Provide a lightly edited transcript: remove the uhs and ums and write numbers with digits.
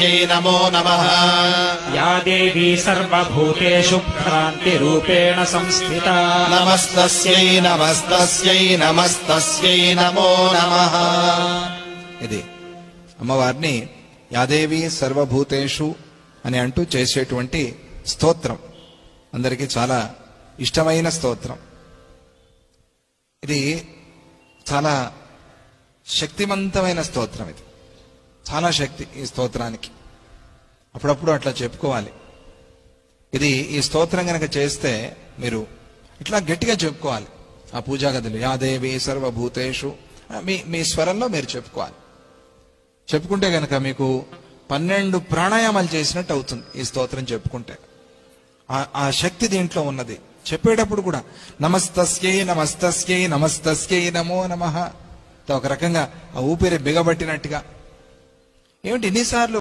నమస్తస్యై నమో నమః. యా దేవీ సర్వభూతేషు భ్రాంతిరూపేణ సంస్థితా నమస్తస్యై నమస్తస్యై నమస్తస్యై నమో నమః. ఇది అమ్మవారిని యాదేవి సర్వభూతేషు అని అంటూ చేసేటువంటి స్తోత్రం. అందరికీ చాలా ఇష్టమైన స్తోత్రం. ఇది చాలా శక్తివంతమైన స్తోత్రం. ఇది చాలా శక్తి ఈ స్తోత్రానికి. అప్పుడప్పుడు అట్లా చెప్పుకోవాలి. ఇది ఈ స్తోత్రం కనుక చేస్తే మీరు ఇట్లా గట్టిగా చెప్పుకోవాలి. ఆ పూజా గదులు యాదేవి సర్వభూతేషు మీ స్వరంలో మీరు చెప్పుకోవాలి. చెప్పుకుంటే గనక మీకు 12 ప్రాణాయామాలు చేసినట్టు అవుతుంది ఈ స్తోత్రం చెప్పుకుంటే. ఆ శక్తి దీంట్లో ఉన్నది. చెప్పేటప్పుడు కూడా నమస్తస్యై నమస్తస్యై నమస్తస్యై నమో నమః ఒక రకంగా ఆ ఊపిరి బిగబట్టినట్టుగా. ఏమిటి ఇన్నిసార్లు